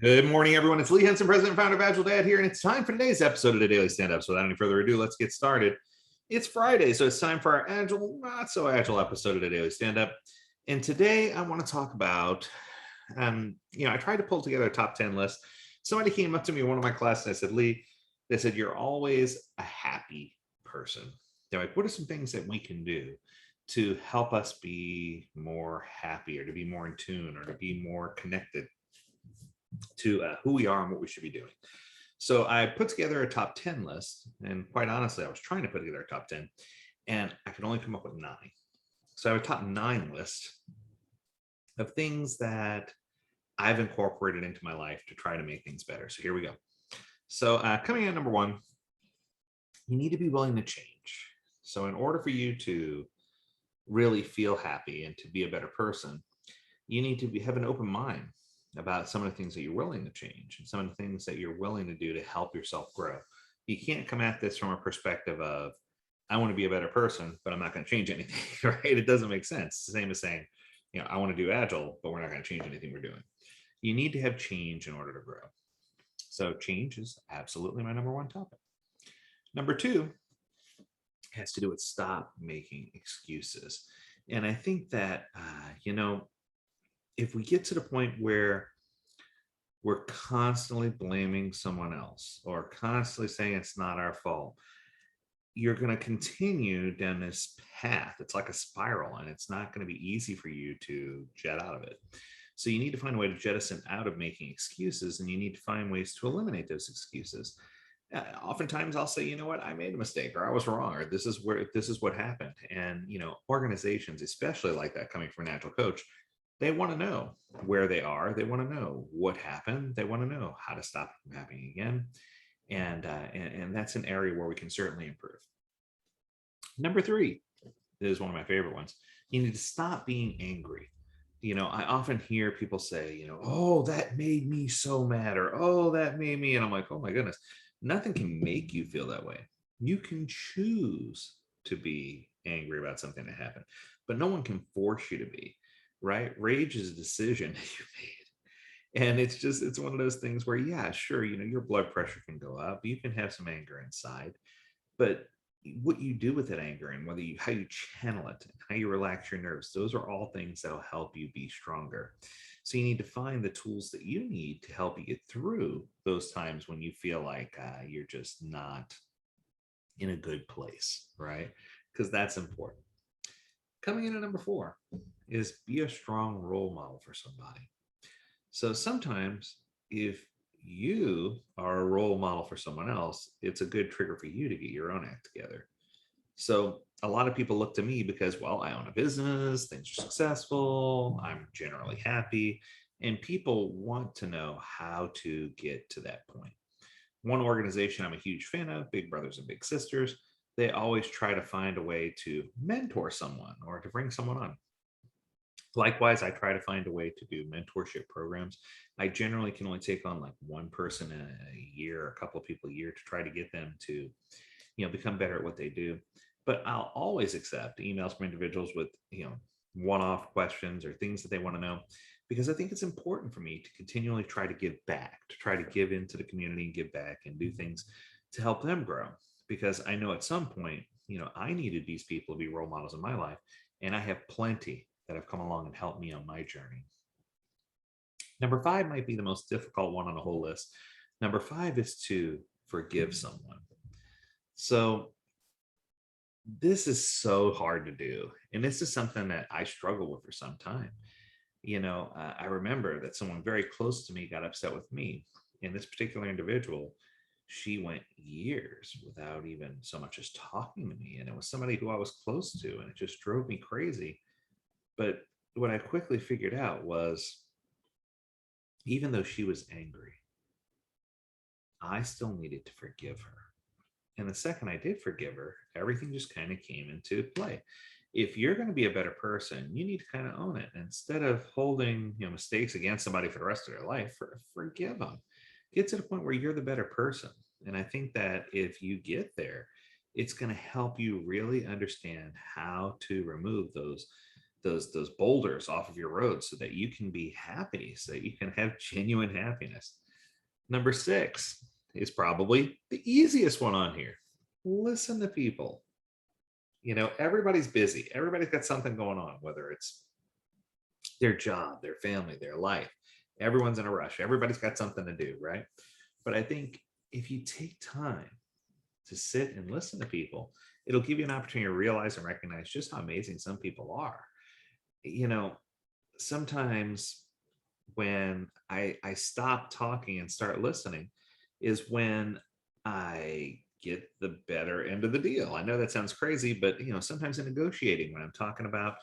Good morning, everyone. It's Lee Henson, president and founder of Agiledad here, and it's time for today's episode of the Daily Stand-Up. So without any further ado, let's get started. It's Friday, so it's time for our agile, not so agile episode of the Daily Stand-Up. And today I want to talk about, I tried to pull together a top 10 list. Somebody came up to me in one of my classes and I said, Lee, they said, you're always a happy person. They're like, what are some things that we can do to help us be more happy or to be more in tune or to be more connected to who we are and what we should be doing. So I put together a top 10 list, and quite honestly, I was trying to put together a top 10 and I could only come up with 9. So I have a top 9 list of things that I've incorporated into my life to try to make things better. So here we go. So coming in at number 1, you need to be willing to change. So in order for you to really feel happy and to be a better person, you need to have an open mind about some of the things that you're willing to change and some of the things that you're willing to do to help yourself grow. You can't come at this from a perspective of, I want to be a better person, but I'm not going to change anything, right? It doesn't make sense. It's the same as saying, I want to do agile, but we're not going to change anything we're doing. You need to have change in order to grow. So change is absolutely my number 1 topic. Number 2 has to do with stop making excuses. And I think that, if we get to the point where we're constantly blaming someone else or constantly saying it's not our fault, you're going to continue down this path. It's like a spiral, and it's not going to be easy for you to jet out of it. So you need to find a way to jettison out of making excuses, and you need to find ways to eliminate those excuses. Oftentimes I'll say, you know what, I made a mistake, or I was wrong, or this is what happened. And, organizations, especially like that, coming from a natural coach, they want to know where they are. They want to know what happened. They want to know how to stop it from happening again. And that's an area where we can certainly improve. Number 3 is one of my favorite ones. You need to stop being angry. I often hear people say, oh, that made me so mad, or oh, that made me. And I'm like, oh my goodness, nothing can make you feel that way. You can choose to be angry about something that happened, but no one can force you to be. Right? Rage is a decision that you made. And it's one of those things where, yeah, sure, your blood pressure can go up. You can have some anger inside, but what you do with that anger and how you channel it, how you relax your nerves, those are all things that'll help you be stronger. So you need to find the tools that you need to help you get through those times when you feel like you're just not in a good place, right? Because that's important. Coming in at number 4 is be a strong role model for somebody. So sometimes if you are a role model for someone else, it's a good trigger for you to get your own act together. So a lot of people look to me because, well, I own a business, things are successful, I'm generally happy, and people want to know how to get to that point. One organization I'm a huge fan of, Big Brothers and Big Sisters, they always try to find a way to mentor someone or to bring someone on. Likewise, I try to find a way to do mentorship programs. I generally can only take on like one person a year, a couple of people a year, to try to get them to, become better at what they do. But I'll always accept emails from individuals with, one-off questions or things that they want to know, because I think it's important for me to continually try to give back, to try to give into the community and give back and do things to help them grow. Because I know at some point, I needed these people to be role models in my life, and I have plenty that have come along and helped me on my journey. Number 5 might be the most difficult one on the whole list. Number 5 is to forgive someone. So this is so hard to do. And this is something that I struggle with for some time. I remember that someone very close to me got upset with me. And this particular individual, she went years without even so much as talking to me. And it was somebody who I was close to, and it just drove me crazy. But what I quickly figured out was, even though she was angry, I still needed to forgive her. And the second I did forgive her, everything just kind of came into play. If you're going to be a better person, you need to kind of own it. Instead of holding mistakes against somebody for the rest of their life, forgive them. Get to the point where you're the better person. And I think that if you get there, it's going to help you really understand how to remove those those boulders off of your road so that you can be happy, so that you can have genuine happiness. Number 6 is probably the easiest one on here. Listen to people. Everybody's busy. Everybody's got something going on, whether it's their job, their family, their life. Everyone's in a rush. Everybody's got something to do, right? But I think if you take time to sit and listen to people, it'll give you an opportunity to realize and recognize just how amazing some people are. You know, Sometimes when I stop talking and start listening is when I get the better end of the deal. I know that sounds crazy, but sometimes in negotiating, when I'm talking about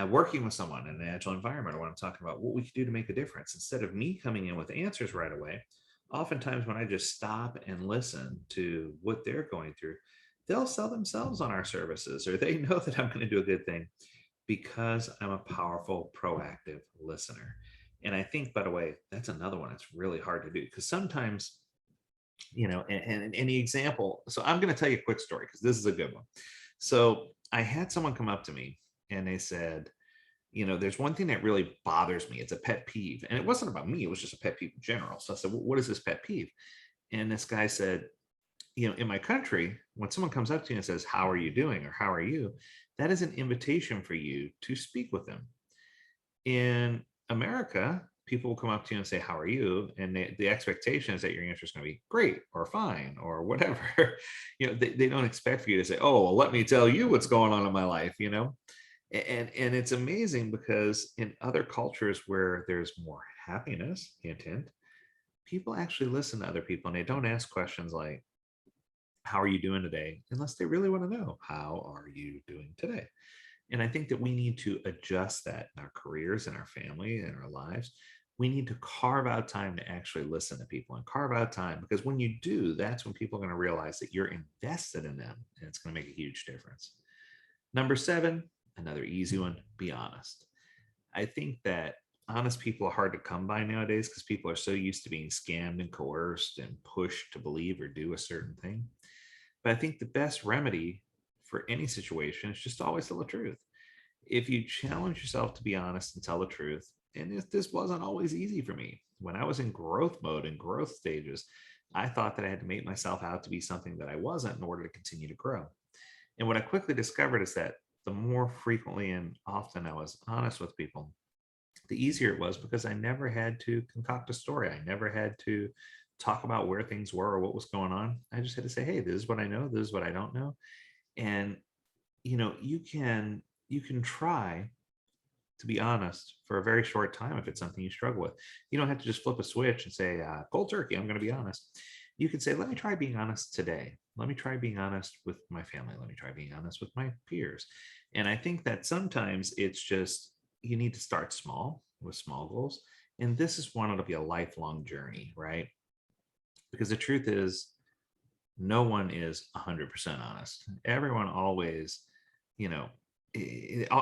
working with someone in an agile environment, or when I'm talking about what we can do to make a difference, instead of me coming in with answers right away, oftentimes when I just stop and listen to what they're going through, they'll sell themselves on our services, or they know that I'm going to do a good thing because I'm a powerful, proactive listener. And I think, by the way, that's another one that's really hard to do because sometimes, and the example. So I'm going to tell you a quick story because this is a good one. So I had someone come up to me and they said, there's one thing that really bothers me. It's a pet peeve. And it wasn't about me, it was just a pet peeve in general. So I said, well, what is this pet peeve? And this guy said, in my country, when someone comes up to you and says, how are you doing? Or how are you? That is an invitation for you to speak with them. In America, people will come up to you and say, how are you? And the expectation is that your answer is going to be great or fine or whatever. They don't expect for you to say, oh, well, let me tell you what's going on in my life, And it's amazing because in other cultures where there's more happiness, hint, hint, people actually listen to other people and they don't ask questions like, how are you doing today? Unless they really want to know, how are you doing today? And I think that we need to adjust that in our careers, in our family, in our lives. We need to carve out time to actually listen to people and carve out time, because when you do, that's when people are going to realize that you're invested in them, and it's going to make a huge difference. Number 7, another easy one, be honest. I think that honest people are hard to come by nowadays because people are so used to being scammed and coerced and pushed to believe or do a certain thing. But I think the best remedy for any situation is just always tell the truth. If you challenge yourself to be honest and tell the truth, and this wasn't always easy for me. When I was in growth mode and growth stages, I thought that I had to make myself out to be something that I wasn't in order to continue to grow. And what I quickly discovered is that the more frequently and often I was honest with people, the easier it was, because I never had to concoct a story. I never had to talk about where things were or what was going on. I just had to say, hey, this is what I know, this is what I don't know. And you can try to be honest for a very short time if it's something you struggle with. You don't have to just flip a switch and say, cold turkey, I'm going to be honest. You could say, let me try being honest today. Let me try being honest with my family. Let me try being honest with my peers. And I think that sometimes it's just, you need to start small with small goals. And this is one that'll be a lifelong journey, right? Because the truth is, no one is 100% honest. Everyone always, you know,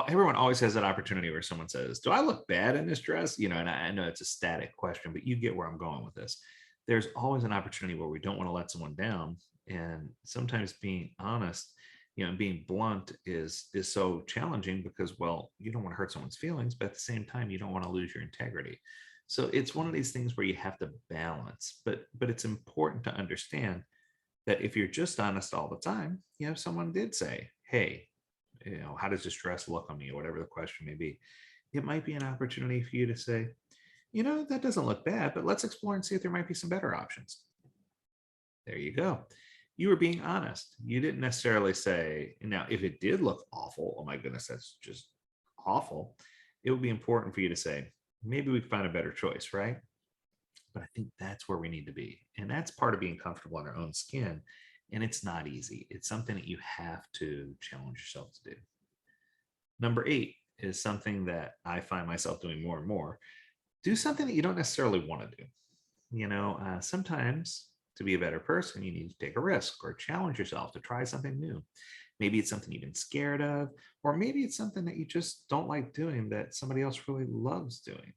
everyone always has that opportunity where someone says, do I look bad in this dress? And I know it's a static question, but you get where I'm going with this. There's always an opportunity where we don't want to let someone down. And sometimes being honest, and being blunt is so challenging because, well, you don't want to hurt someone's feelings, but at the same time, you don't want to lose your integrity. So it's one of these things where you have to balance, but it's important to understand that if you're just honest all the time, someone did say, hey, how does this dress look on me, or whatever the question may be, it might be an opportunity for you to say, that doesn't look bad, but let's explore and see if there might be some better options. There you go. You were being honest. You didn't necessarily say, now, if it did look awful, oh my goodness, that's just awful. It would be important for you to say, maybe we can find a better choice, right? But I think that's where we need to be. And that's part of being comfortable in our own skin. And it's not easy. It's something that you have to challenge yourself to do. Number 8 is something that I find myself doing more and more. Do something that you don't necessarily want to do. Sometimes to be a better person, you need to take a risk or challenge yourself to try something new. Maybe it's something you've been scared of, or maybe it's something that you just don't like doing that somebody else really loves doing.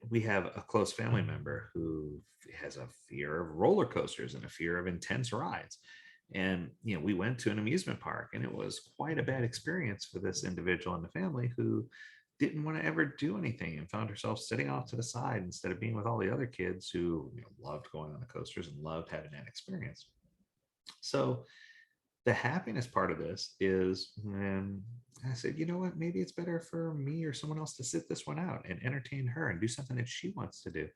We have a close family member who has a fear of roller coasters and a fear of intense rides. And, we went to an amusement park, and it was quite a bad experience for this individual and the family who didn't want to ever do anything and found herself sitting off to the side instead of being with all the other kids who loved going on the coasters and loved having that experience. So the happiness part of this is when I said, you know what, maybe it's better for me or someone else to sit this one out and entertain her and do something that she wants to do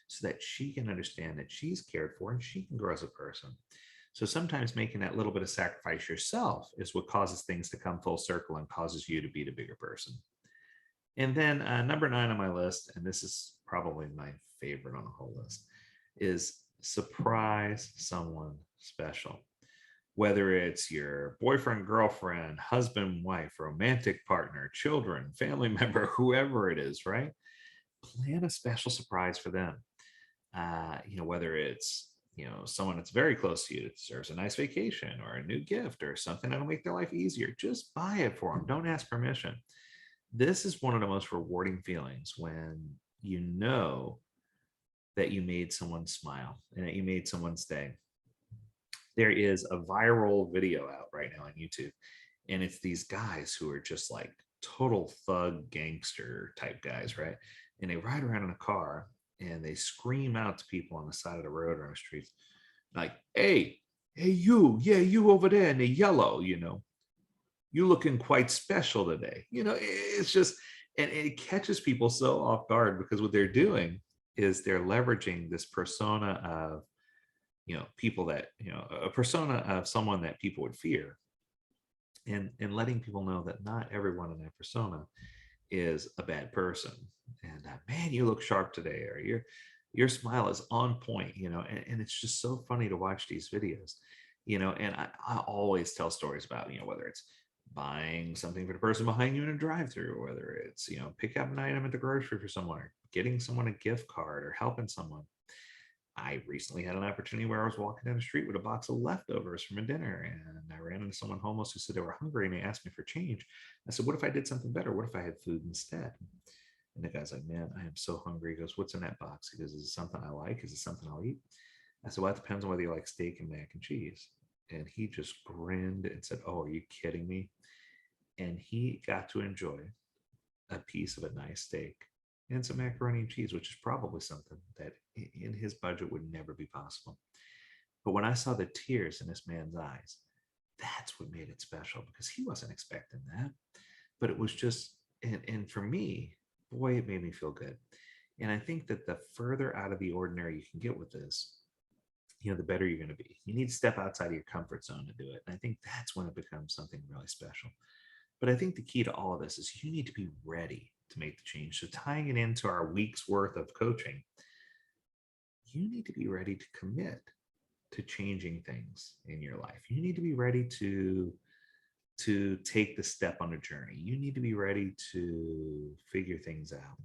so that she can understand that she's cared for and she can grow as a person. So sometimes making that little bit of sacrifice yourself is what causes things to come full circle and causes you to be the bigger person. And then number 9 on my list, and this is probably my favorite on the whole list, is surprise someone special. Whether it's your boyfriend, girlfriend, husband, wife, romantic partner, children, family member, whoever it is, right? Plan a special surprise for them. Whether it's someone that's very close to you that deserves a nice vacation or a new gift or something that'll make their life easier, just buy it for them. Don't ask permission. This is one of the most rewarding feelings when you know that you made someone smile and that you made someone's day. There is a viral video out right now on YouTube, and it's these guys who are just like total thug gangster type guys, right? And they ride around in a car and they scream out to people on the side of the road or on the streets, like, hey, you, yeah, you over there in the yellow, you looking quite special today. It's just, and it catches people so off guard because what they're doing is they're leveraging this persona of, people that, a persona of someone that people would fear, and letting people know that not everyone in that persona is a bad person. And man, you look sharp today, or your smile is on point, and it's just so funny to watch these videos, and I always tell stories about, whether it's buying something for the person behind you in a drive-through, or whether it's, pick up an item at the grocery for someone, or getting someone a gift card, or helping someone. I recently had an opportunity where I was walking down the street with a box of leftovers from a dinner, and I ran into someone homeless who said they were hungry, and they asked me for change. I said, what if I did something better? What if I had food instead? And the guy's like, man, I am so hungry. He goes, what's in that box? He goes, is it something I like? Is it something I'll eat? I said, well, it depends on whether you like steak and mac and cheese. And he just grinned and said, oh, are you kidding me? And he got to enjoy a piece of a nice steak and some macaroni and cheese, which is probably something that in his budget would never be possible. But when I saw the tears in this man's eyes, that's what made it special, because he wasn't expecting that. But it was just, and for me, boy, it made me feel good. And I think that the further out of the ordinary you can get with this, the better you're going to be. You need to step outside of your comfort zone to do it. And I think that's when it becomes something really special. But I think the key to all of this is you need to be ready to make the change. So tying it into our week's worth of coaching, you need to be ready to commit to changing things in your life. You need to be ready to take the step on a journey. You need to be ready to figure things out.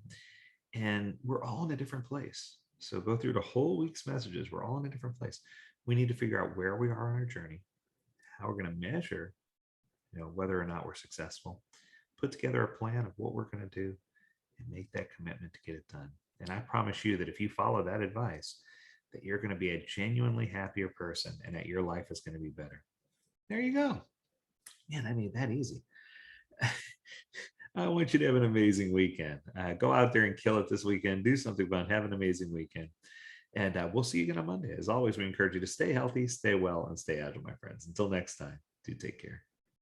And we're all in a different place. So go through the whole week's messages. We're all in a different place. We need to figure out where we are on our journey, how we're going to measure, whether or not we're successful, put together a plan of what we're going to do, and make that commitment to get it done. And I promise you that if you follow that advice, that you're going to be a genuinely happier person and that your life is going to be better. There you go. Man, I made that easy. I want you to have an amazing weekend. Go out there and kill it this weekend. Do something fun. Have an amazing weekend. And we'll see you again on Monday. As always, we encourage you to stay healthy, stay well, and stay agile, my friends. Until next time, do take care.